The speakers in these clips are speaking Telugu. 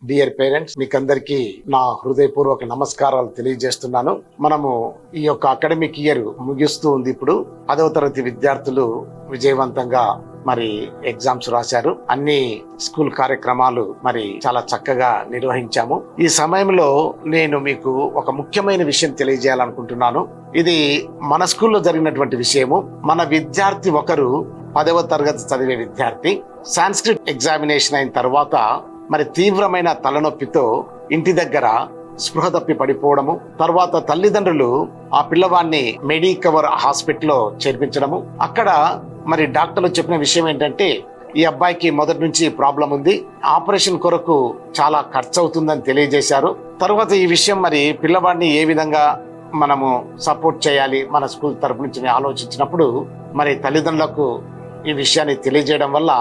డియర్ పేరెంట్స్, మీకందరికీ నా హృదయపూర్వక నమస్కారాలు తెలియజేస్తున్నాను. మనము ఈ యొక్క అకాడమిక్ ఇయర్ ముగిస్తూ ఉంది. ఇప్పుడు 10వ తరగతి విద్యార్థులు విజయవంతంగా మరి ఎగ్జామ్స్ రాశారు. అన్ని స్కూల్ కార్యక్రమాలు మరి చాలా చక్కగా నిర్వహించాము. ఈ సమయంలో నేను మీకు ఒక ముఖ్యమైన విషయం తెలియజేయాలనుకుంటున్నాను. ఇది మన స్కూల్లో జరిగినటువంటి విషయము. మన విద్యార్థి ఒకరు 10వ తరగతి చదివే విద్యార్థి సాంస్క్రిట్ ఎగ్జామినేషన్ అయిన తర్వాత మరి తీవ్రమైన తలనొప్పితో ఇంటి దగ్గర స్పృహ తప్పి పడిపోవడము, తర్వాత తల్లిదండ్రులు ఆ పిల్లవాడిని మెడికవర్ హాస్పిటల్లో చేర్పించడము. అక్కడ మరి డాక్టర్లు చెప్పిన విషయం ఏంటంటే, ఈ అబ్బాయికి మొదటి నుంచి ప్రాబ్లం ఉంది, ఆపరేషన్ కొరకు చాలా ఖర్చు అవుతుందని తెలియజేశారు. తర్వాత ఈ విషయం మరి పిల్లవాడిని ఏ విధంగా మనము సపోర్ట్ చేయాలి మన స్కూల్ తరపు నుంచి ఆలోచించినప్పుడు మరి తల్లిదండ్రులకు ఈ విషయాన్ని తెలియజేయడం వల్ల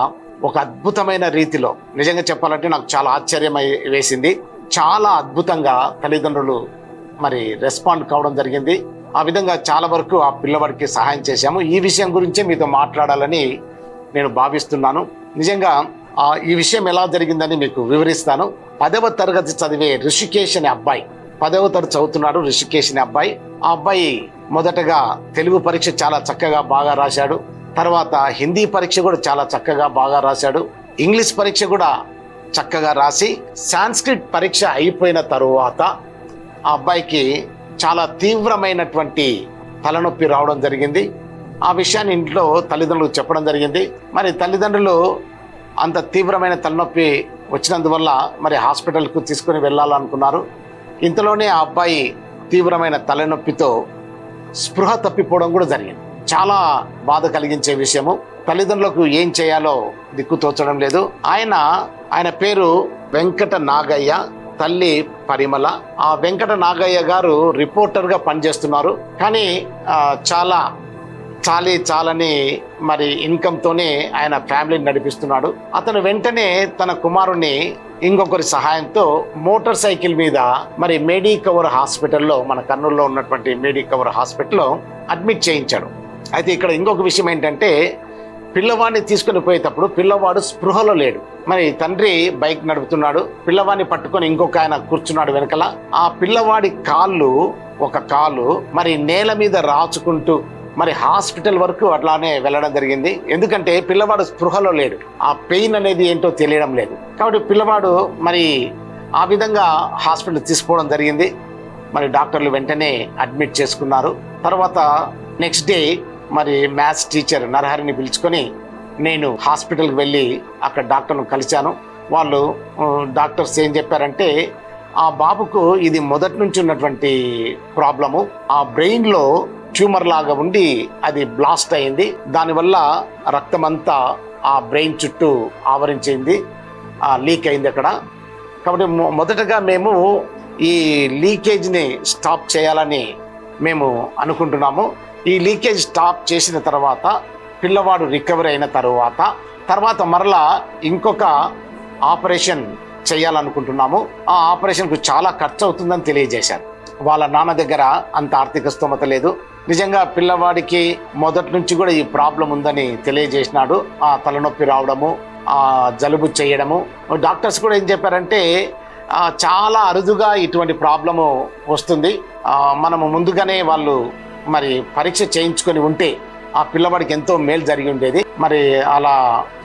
ఒక అద్భుతమైన రీతిలో, నిజంగా చెప్పాలంటే నాకు చాలా ఆశ్చర్యం వేసింది. చాలా అద్భుతంగా తల్లిదండ్రులు మరి రెస్పాండ్ కావడం జరిగింది. ఆ విధంగా చాలా వరకు ఆ పిల్లవాడికి సహాయం చేశాము. ఈ విషయం గురించే మీతో మాట్లాడాలని నేను భావిస్తున్నాను. నిజంగా ఈ విషయం ఎలా జరిగిందని మీకు వివరిస్తాను. 10వ తరగతి చదివే రిషికేష్ అనే అబ్బాయి, 10వ తరగతి చదువుతున్నాడు రిషికేష్ అనే అబ్బాయి. ఆ అబ్బాయి మొదటగా తెలుగు పరీక్ష చాలా చక్కగా బాగా రాశాడు. తర్వాత హిందీ పరీక్ష కూడా చాలా చక్కగా బాగా రాశాడు. ఇంగ్లీష్ పరీక్ష కూడా చక్కగా రాసి సాంస్క్రిట్ పరీక్ష అయిపోయిన తరువాత ఆ అబ్బాయికి చాలా తీవ్రమైనటువంటి తలనొప్పి రావడం జరిగింది. ఆ విషయాన్ని ఇంట్లో తల్లిదండ్రులకు చెప్పడం జరిగింది. మరి తల్లిదండ్రులు అంత తీవ్రమైన తలనొప్పి వచ్చినందువల్ల మరి హాస్పిటల్కు తీసుకుని వెళ్ళాలనుకున్నారు. ఇంతలోనే ఆ అబ్బాయి తీవ్రమైన తలనొప్పితో స్పృహ తప్పిపోవడం కూడా జరిగింది. చాలా బాధ కలిగించే విషయము. తల్లిదండ్రులకు ఏం చేయాలో దిక్కు తోచడం లేదు. ఆయన పేరు వెంకట నాగయ్య, తల్లి పరిమళ. ఆ వెంకట నాగయ్య గారు రిపోర్టర్గా పనిచేస్తున్నారు. కానీ చాలని మరి ఇన్కమ్తోనే ఆయన ఫ్యామిలీని నడిపిస్తున్నాడు. అతను వెంటనే తన కుమారుణ్ణి ఇంకొకరి సహాయంతో మోటార్ సైకిల్ మీద మరి మెడికవర్ హాస్పిటల్లో, మన కర్నూలులో ఉన్నటువంటి మెడికవర్ హాస్పిటల్లో అడ్మిట్ చేయించాడు. అయితే ఇక్కడ ఇంకొక విషయం ఏంటంటే, పిల్లవాడిని తీసుకుని పోయేటప్పుడు పిల్లవాడు స్పృహలో లేడు. మరి తండ్రి బైక్ నడుపుతున్నాడు, పిల్లవాడిని పట్టుకొని ఇంకొక ఆయన కూర్చున్నాడు వెనకల. ఆ పిల్లవాడి ఒక కాలు మరి నేల మీద రాచుకుంటూ మరి హాస్పిటల్ వరకు అట్లానే వెళ్ళడం జరిగింది. ఎందుకంటే పిల్లవాడు స్పృహలో లేడు, ఆ పెయిన్ అనేది ఏంటో తెలియడం లేదు. కాబట్టి పిల్లవాడు మరి ఆ విధంగా హాస్పిటల్ తీసుకోవడం జరిగింది. మరి డాక్టర్లు వెంటనే అడ్మిట్ చేసుకున్నారు. తర్వాత నెక్స్ట్ డే మరి మ్యాథ్స్ టీచర్ నరహరిని పిలుచుకొని నేను హాస్పిటల్కి వెళ్ళి అక్కడ డాక్టర్ను కలిశాను. వాళ్ళు డాక్టర్స్ ఏం చెప్పారంటే, ఆ బాబుకు ఇది మొదటి నుంచి ఉన్నటువంటి ప్రాబ్లము. ఆ బ్రెయిన్లో ట్యూమర్ లాగా ఉండి అది బ్లాస్ట్ అయింది. దానివల్ల రక్తం అంతా ఆ బ్రెయిన్ చుట్టూ ఆవరించింది, లీక్ అయింది అక్కడ. కాబట్టి మొదటగా మేము ఈ లీకేజ్ని స్టాప్ చేయాలని మేము అనుకుంటున్నాము. ఈ లీకేజ్ స్టాప్ చేసిన తర్వాత పిల్లవాడు రికవరీ అయిన తర్వాత మరలా ఇంకొక ఆపరేషన్ చేయాలనుకుంటున్నాము. ఆ ఆపరేషన్కు చాలా ఖర్చు అవుతుందని తెలియజేశారు. వాళ్ళ నాన్న దగ్గర అంత ఆర్థిక స్తోమత లేదు. నిజంగా పిల్లవాడికి మొదటి నుంచి కూడా ఈ ప్రాబ్లం ఉందని తెలియజేసినాడు. ఆ తలనొప్పి రావడము, ఆ జలుబు చేయడము. డాక్టర్స్ కూడా ఏం చెప్పారంటే, చాలా అరుదుగా ఇటువంటి ప్రాబ్లము వస్తుంది, మనము ముందుగానే వాళ్ళు మరి పరీక్ష చేయించుకొని ఉంటే ఆ పిల్లవాడికి ఎంతో మేలు జరిగి ఉండేది. మరి అలా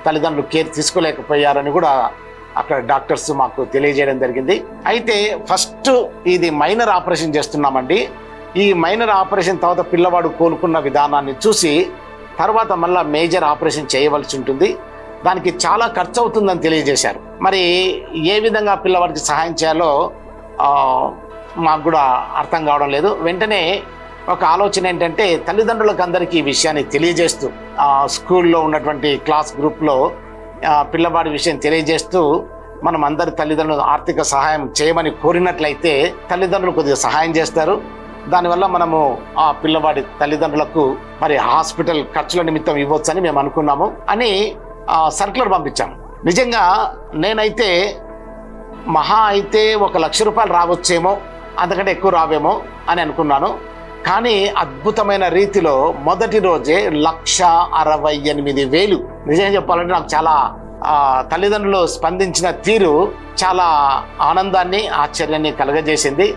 తల్లిదండ్రులు కేర్ తీసుకోలేకపోయారని కూడా అక్కడ డాక్టర్స్ మాకు తెలియజేయడం జరిగింది. అయితే ఫస్ట్ ఇది మైనర్ ఆపరేషన్ చేస్తున్నామండి. ఈ మైనర్ ఆపరేషన్ తర్వాత పిల్లవాడు కోలుకున్న విధానాన్ని చూసి తర్వాత మళ్ళీ మేజర్ ఆపరేషన్ చేయవలసి ఉంటుంది. దానికి చాలా ఖర్చు అవుతుందని తెలియజేశారు. మరి ఏ విధంగా పిల్లవాడికి సహాయం చేయాలో మాకు కూడా అర్థం కావడం లేదు. వెంటనే ఒక ఆలోచన ఏంటంటే, తల్లిదండ్రులకు అందరికీ ఈ విషయాన్ని తెలియజేస్తూ స్కూల్లో ఉన్నటువంటి క్లాస్ గ్రూప్లో పిల్లవాడి విషయం తెలియజేస్తూ మనం అందరి తల్లిదండ్రులు ఆర్థిక సహాయం చేయమని కోరినట్లయితే తల్లిదండ్రులు కొద్దిగా సహాయం చేస్తారు. దానివల్ల మనము ఆ పిల్లవాడి తల్లిదండ్రులకు మరి హాస్పిటల్ ఖర్చుల నిమిత్తం ఇవ్వచ్చని మేము అనుకున్నాము అని సర్క్యులర్ పంపించాము. నిజంగా నేనైతే మహా అయితే 1 లక్ష రూపాయలు రావచ్చేమో, అంతకంటే ఎక్కువ రావేమో అని అనుకున్నాను. కానీ అద్భుతమైన రీతిలో మొదటి రోజే 1,68,000. నిజంగా చెప్పాలంటే నాకు చాలా తల్లిదండ్రులు స్పందించిన తీరు చాలా ఆనందాన్ని ఆశ్చర్యాన్ని కలగజేసింది.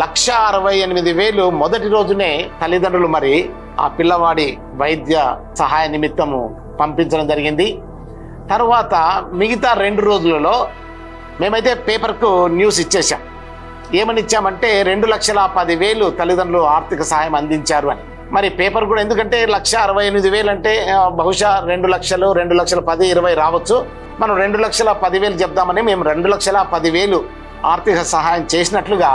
1,68,000 మొదటి రోజునే తల్లిదండ్రులు మరి ఆ పిల్లవాడి వైద్య సహాయ నిమిత్తము పంపించడం జరిగింది. తర్వాత మిగతా 2 రోజులలో మేమైతే పేపర్కు న్యూస్ ఇచ్చేసాం. ఏమని ఇచ్చామంటే 2,10,000 తల్లిదండ్రులు ఆర్థిక సహాయం అందించారు అని. మరి పేపర్ కూడా ఎందుకంటే 1,68,000 అంటే బహుశా 2 లక్షలు, 2,10,000, 20 రావచ్చు. మనం 2,10,000 చెప్దామని మేము 2,10,000 ఆర్థిక సహాయం చేసినట్లుగా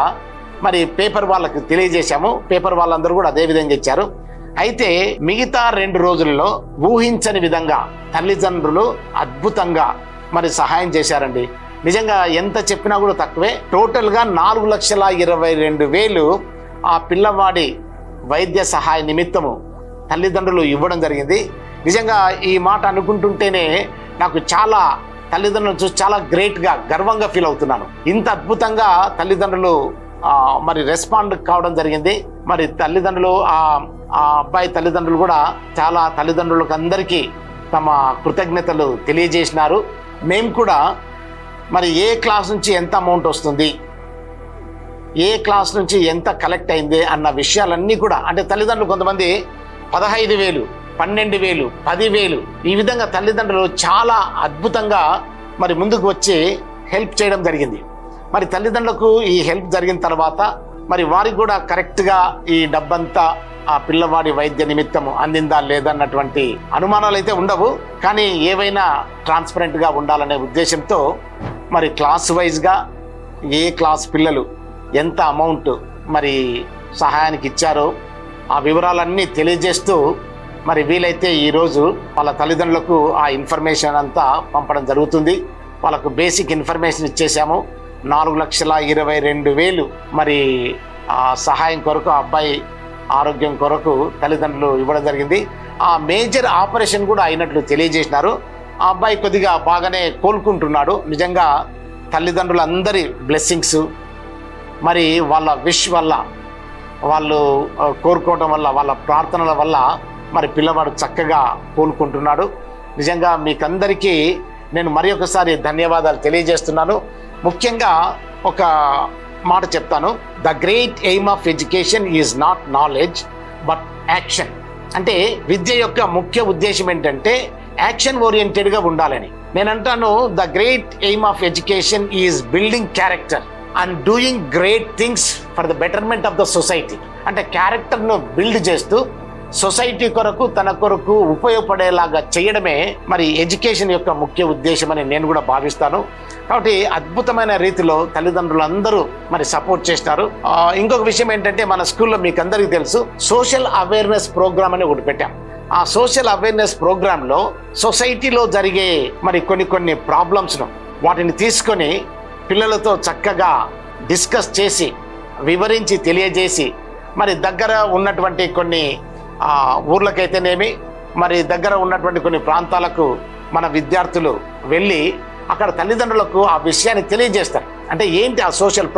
మరి పేపర్ వాళ్ళకి తెలియజేశాము. పేపర్ వాళ్ళందరూ కూడా అదే విధంగా ఇచ్చారు. అయితే మిగతా 2 రోజుల్లో ఊహించని విధంగా తల్లిదండ్రులు అద్భుతంగా మరి సహాయం చేశారండి. నిజంగా ఎంత చెప్పినా కూడా తక్కువే. టోటల్గా 4,22,000 ఆ పిల్లవాడి వైద్య సహాయ నిమిత్తము తల్లిదండ్రులు ఇవ్వడం జరిగింది. నిజంగా ఈ మాట అనుకుంటుంటేనే నాకు చాలా తల్లిదండ్రులను చూసి చాలా గ్రేట్గా గర్వంగా ఫీల్ అవుతున్నాను. ఇంత అద్భుతంగా తల్లిదండ్రులు మరి రెస్పాండ్ కావడం జరిగింది. మరి తల్లిదండ్రులు ఆ అబ్బాయి తల్లిదండ్రులు కూడా చాలా తల్లిదండ్రులకు అందరికీ తమ కృతజ్ఞతలు తెలియజేసినారు. మేము కూడా మరి ఏ క్లాస్ నుంచి ఎంత అమౌంట్ వస్తుంది, ఏ క్లాస్ నుంచి ఎంత కలెక్ట్ అయింది అన్న విషయాలన్నీ కూడా, అంటే తల్లిదండ్రులు కొంతమంది 15,000, 12,000, 10,000 ఈ విధంగా తల్లిదండ్రులు చాలా అద్భుతంగా మరి ముందుకు వచ్చి హెల్ప్ చేయడం జరిగింది. మరి తల్లిదండ్రులకు ఈ హెల్ప్ జరిగిన తర్వాత మరి వారికి కూడా కరెక్ట్గా ఈ డబ్బంతా ఆ పిల్లవాడి వైద్య నిమిత్తము అందిందా లేదన్నటువంటి అనుమానాలు అయితే ఉండవు. కానీ ఏవైనా ట్రాన్స్పరెంట్గా ఉండాలనే ఉద్దేశంతో మరి క్లాస్ వైజ్గా ఏ క్లాస్ పిల్లలు ఎంత అమౌంట్ మరి సహాయానికి ఇచ్చారో ఆ వివరాలన్నీ తెలియజేస్తూ మరి వీలైతే ఈరోజు వాళ్ళ తల్లిదండ్రులకు ఆ ఇన్ఫర్మేషన్ అంతా పంపడం జరుగుతుంది. వాళ్ళకు బేసిక్ ఇన్ఫర్మేషన్ ఇచ్చేసాము. 4,22,000 మరి సహాయం కొరకు ఆ అబ్బాయి ఆరోగ్యం కొరకు తల్లిదండ్రులు ఇవ్వడం జరిగింది. ఆ మేజర్ ఆపరేషన్ కూడా అయినట్లు తెలియజేసినారు. ఆ అబ్బాయి కొద్దిగా బాగానే కోలుకుంటున్నాడు. నిజంగా తల్లిదండ్రులందరి బ్లెస్సింగ్స్ మరి వాళ్ళ విష్ వల్ల, వాళ్ళు కోరుకోవటం వల్ల, వాళ్ళ ప్రార్థనల వల్ల మరి పిల్లవాడు చక్కగా కోలుకుంటున్నాడు. నిజంగా మీకందరికీ నేను మరి ఒకసారి ధన్యవాదాలు తెలియజేస్తున్నాను. ముఖ్యంగా ఒక మాట చెప్తాను. The great aim of education is not knowledge but action. అంటే విద్య యొక్క ముఖ్య ఉద్దేశం ఏంటంటే యాక్షన్ ఓరియంటెడ్గా ఉండాలని. నేను అంటాను the great aim of education is building character and doing great things for the betterment of the society. అంటే క్యారెక్టర్ను బిల్డ్ చేస్తూ సొసైటీ కొరకు, తన కొరకు ఉపయోగపడేలాగా చేయడమే మరి ఎడ్యుకేషన్ యొక్క ముఖ్య ఉద్దేశం అని నేను కూడా భావిస్తాను. కాబట్టి అద్భుతమైన రీతిలో తల్లిదండ్రులు అందరూ మరి సపోర్ట్ చేస్తారు. ఇంకొక విషయం ఏంటంటే మన స్కూల్లో మీకు అందరికీ తెలుసు సోషల్ అవేర్నెస్ ప్రోగ్రామ్ అని ఒకటి పెట్టాం. ఆ సోషల్ అవేర్నెస్ ప్రోగ్రాంలో సొసైటీలో జరిగే మరి కొన్ని ప్రాబ్లమ్స్ను వాటిని తీసుకొని పిల్లలతో చక్కగా డిస్కస్ చేసి వివరించి తెలియజేసి మరి దగ్గర ఉన్నటువంటి కొన్ని ఊర్లకైతేనేమి మరి దగ్గర ఉన్నటువంటి కొన్ని ప్రాంతాలకు మన విద్యార్థులు వెళ్ళి అక్కడ తల్లిదండ్రులకు ఆ విషయాన్ని తెలియజేస్తారు. అంటే ఏంటి ఆ సోషల్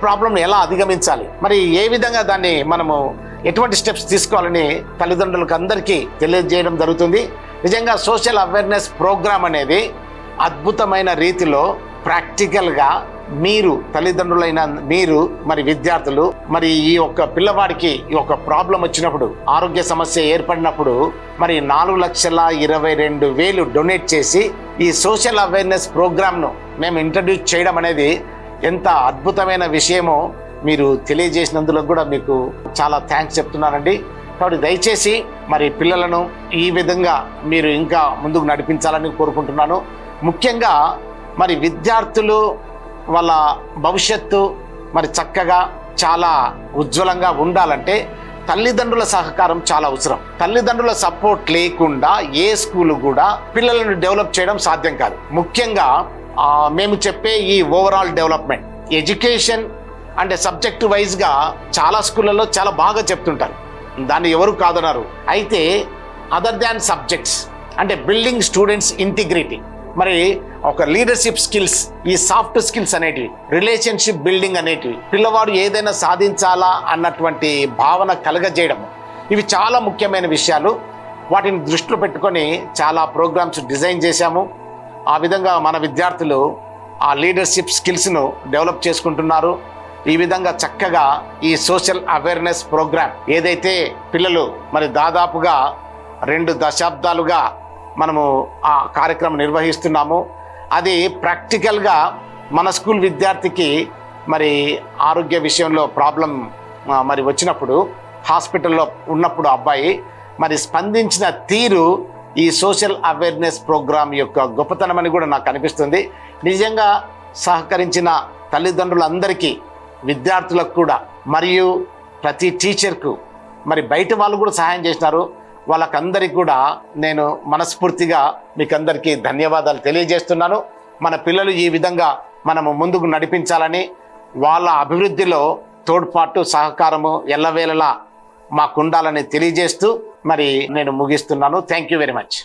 ప్రాబ్లంను ఎలా అధిగమించాలి, మరి ఏ విధంగా దాన్ని మనము ఎటువంటి స్టెప్స్ తీసుకోవాలని తల్లిదండ్రులకు అందరికీ తెలియజేయడం జరుగుతుంది. నిజంగా సోషల్ అవేర్నెస్ ప్రోగ్రామ్ అనేది అద్భుతమైన రీతిలో ప్రాక్టికల్గా మీరు తల్లిదండ్రులైన మీరు మరి విద్యార్థులు మరి ఈ ఒక్క పిల్లవాడికి ఈ ఒక ప్రాబ్లం వచ్చినప్పుడు, ఆరోగ్య సమస్య ఏర్పడినప్పుడు మరి 4,22,000 డొనేట్ చేసి ఈ సోషల్ అవేర్నెస్ ప్రోగ్రామ్ను మేము ఇంట్రడ్యూస్ చేయడం అనేది ఎంత అద్భుతమైన విషయమో మీరు తెలియజేసినందుకు కూడా మీకు చాలా థ్యాంక్స్ చెప్తున్నానండి. కాబట్టి దయచేసి మరి పిల్లలను ఈ విధంగా మీరు ఇంకా ముందుకు నడిపించాలని కోరుకుంటున్నాను. ముఖ్యంగా మరి విద్యార్థులు వాళ్ళ భవిష్యత్తు మరి చక్కగా చాలా ఉజ్వలంగా ఉండాలంటే తల్లిదండ్రుల సహకారం చాలా అవసరం. తల్లిదండ్రుల సపోర్ట్ లేకుండా ఏ స్కూలు కూడా పిల్లలను డెవలప్ చేయడం సాధ్యం కాదు. ముఖ్యంగా మేము చెప్పే ఈ ఓవరాల్ డెవలప్మెంట్ ఎడ్యుకేషన్ అంటే సబ్జెక్ట్ వైజ్గా చాలా స్కూళ్ళలో చాలా బాగా చెప్తుంటారు, దాన్ని ఎవరు కాదన్నారు. అయితే అదర్ దాన్ సబ్జెక్ట్స్ అంటే బిల్డింగ్ స్టూడెంట్స్ ఇంటిగ్రిటీ, మరి ఒక లీడర్షిప్ స్కిల్స్, ఈ సాఫ్ట్ స్కిల్స్ అనేటివి, రిలేషన్షిప్ బిల్డింగ్ అనేటివి, పిల్లవాడు ఏదైనా సాధించాలా అన్నటువంటి భావన కలగజేయడం, ఇవి చాలా ముఖ్యమైన విషయాలు. వాటిని దృష్టిలో పెట్టుకొని చాలా ప్రోగ్రామ్స్ డిజైన్ చేశాము. ఆ విధంగా మన విద్యార్థులు ఆ లీడర్షిప్ స్కిల్స్ను డెవలప్ చేసుకుంటున్నారు. ఈ విధంగా చక్కగా ఈ సోషల్ అవేర్నెస్ ప్రోగ్రామ్ ఏదైతే పిల్లలు మరి దాదాపుగా 2 దశాబ్దాలుగా మనము ఆ కార్యక్రమం నిర్వహిస్తున్నాము, అది ప్రాక్టికల్గా మన స్కూల్ విద్యార్థికి మరి ఆరోగ్య విషయంలో ప్రాబ్లం మరి వచ్చినప్పుడు హాస్పిటల్లో ఉన్నప్పుడు అబ్బాయి మరి స్పందించిన తీరు ఈ సోషల్ అవేర్నెస్ ప్రోగ్రామ్ యొక్క గొప్పతనం అని కూడా నాకు అనిపిస్తుంది. నిజంగా సహకరించిన తల్లిదండ్రులందరికీ, విద్యార్థులకు కూడా, మరియు ప్రతి టీచర్కు, మరి బయట వాళ్ళు కూడా సహాయం చేసినారు. వాళ్ళకందరికీ కూడా నేను మనస్ఫూర్తిగా మీకందరికీ ధన్యవాదాలు తెలియజేస్తున్నాను. మన పిల్లలు ఈ విధంగా మనము ముందుకు నడిపించాలని, వాళ్ళ అభివృద్ధిలో తోడ్పాటు సహకారము ఎల్లవేళలా మాకు ఉండాలని తెలియజేస్తూ మరి నేను ముగిస్తున్నాను. Thank you very much.